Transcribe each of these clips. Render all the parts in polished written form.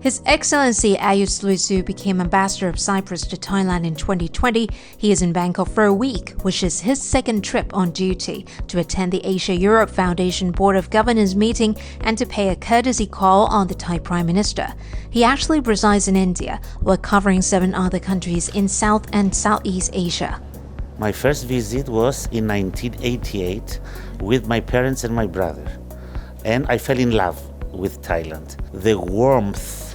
His Excellency Ayus Luisu became ambassador of Cyprus to Thailand in 2020. He is in Bangkok for a week, which is his second trip on duty, to attend the Asia-Europe Foundation Board of Governors meeting and to pay a courtesy call on the Thai Prime Minister. He actually resides in India, while covering 7 other countries in South and Southeast Asia. My first visit was in 1988 with my parents and my brother, and I fell in love with Thailand. The warmth,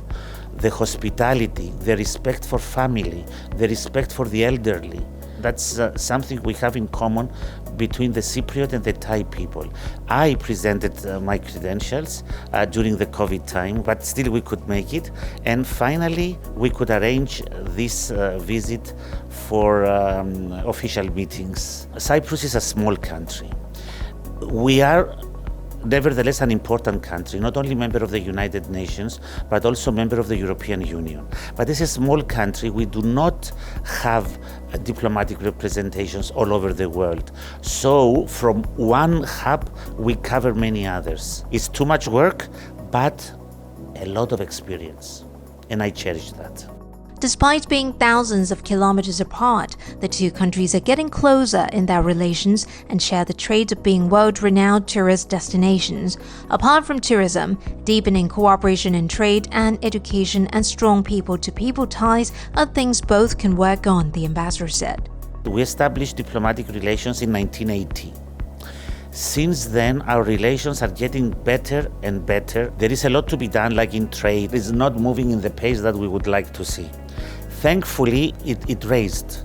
the hospitality, the respect for family, the respect for the elderly. That's something we have in common between the Cypriot and the Thai people. I presented my credentials during the COVID time, but still we could make it. And finally, we could arrange this visit for official meetings. Cyprus is a small country. We are nevertheless an important country, not only member of the United Nations, but also member of the European Union. But as a small country, we do not have diplomatic representations all over the world. So from one hub, we cover many others. It's too much work, but a lot of experience, and I cherish that. Despite being thousands of kilometers apart, the two countries are getting closer in their relations and share the trait of being world-renowned tourist destinations. Apart from tourism, deepening cooperation in trade and education and strong people-to-people ties are things both can work on, the ambassador said. We established diplomatic relations in 1980. Since then, our relations are getting better and better. There is a lot to be done, like in trade. It's not moving in the pace that we would like to see. Thankfully, it raised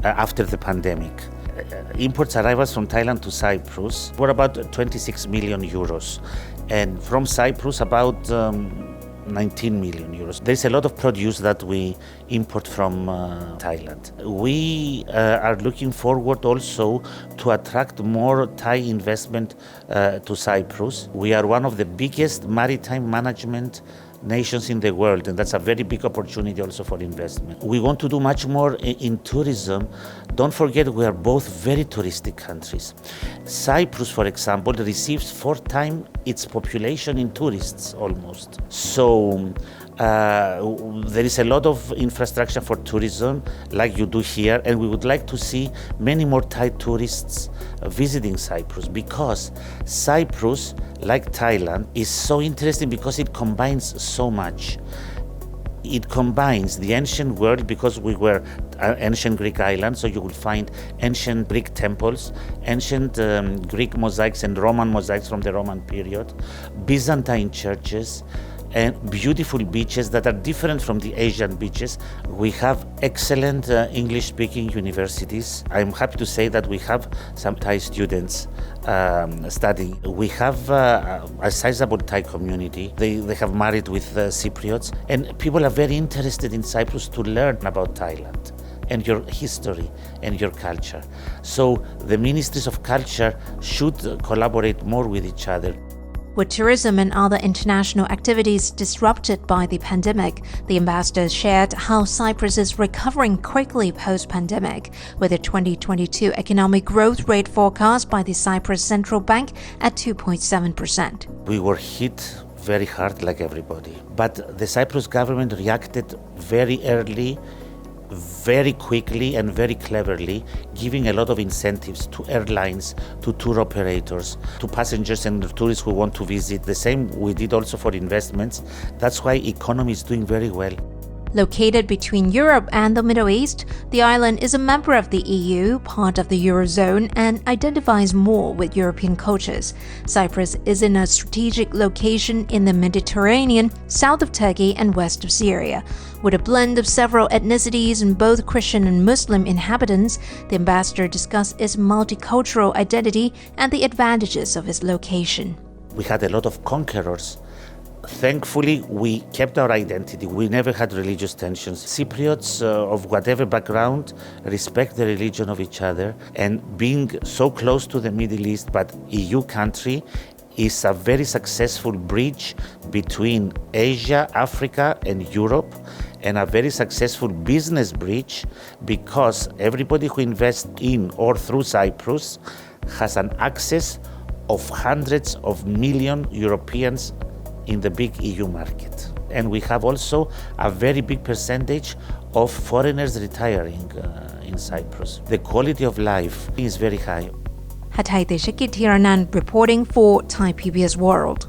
after the pandemic. Imports arrivals from Thailand to Cyprus were about 26 million euros, and from Cyprus about 19 million euros. There's a lot of produce that we import from Thailand. We are looking forward also to attract more Thai investment to Cyprus. We are one of the biggest maritime management nations in the world, and that's a very big opportunity also for investment. We want to do much more in tourism. Don't forget, we are both very touristic countries. Cyprus, for example, receives 4 times its population in tourists almost. So there is a lot of infrastructure for tourism like you do here, and we would like to see many more Thai tourists visiting Cyprus, because Cyprus, like Thailand, is so interesting because it combines so much. It combines the ancient world, because we were an ancient Greek island, so you will find ancient Greek temples, ancient Greek mosaics and Roman mosaics from the Roman period, Byzantine churches, and beautiful beaches that are different from the Asian beaches. We have excellent English-speaking universities. I'm happy to say that we have some Thai students studying. We have a sizable Thai community. They have married with Cypriots, and people are very interested in Cyprus to learn about Thailand and your history and your culture. So the ministries of culture should collaborate more with each other. With tourism and other international activities disrupted by the pandemic, the ambassador shared how Cyprus is recovering quickly post-pandemic, with a 2022 economic growth rate forecast by the Cyprus Central Bank at 2.7%. We were hit very hard like everybody, but the Cyprus government reacted very early, very quickly and very cleverly, giving a lot of incentives to airlines, to tour operators, to passengers and tourists who want to visit. The same we did also for investments. That's why economy is doing very well. Located between Europe and the Middle East, the island is a member of the EU, part of the Eurozone, and identifies more with European cultures. Cyprus is in a strategic location in the Mediterranean, south of Turkey and west of Syria. With a blend of several ethnicities and both Christian and Muslim inhabitants, the ambassador discussed its multicultural identity and the advantages of its location. We had a lot of conquerors. Thankfully, we kept our identity. We never had religious tensions. Cypriots of whatever background respect the religion of each other, and being so close to the Middle East, but EU country, is a very successful bridge between Asia, Africa, and Europe, and a very successful business bridge, because everybody who invests in or through Cyprus has an access of hundreds of million Europeans in the big EU market. And we have also a very big percentage of foreigners retiring in Cyprus. The quality of life is very high. หทัย เตชะกฤต ธีรนันท์ reporting for Thai PBS World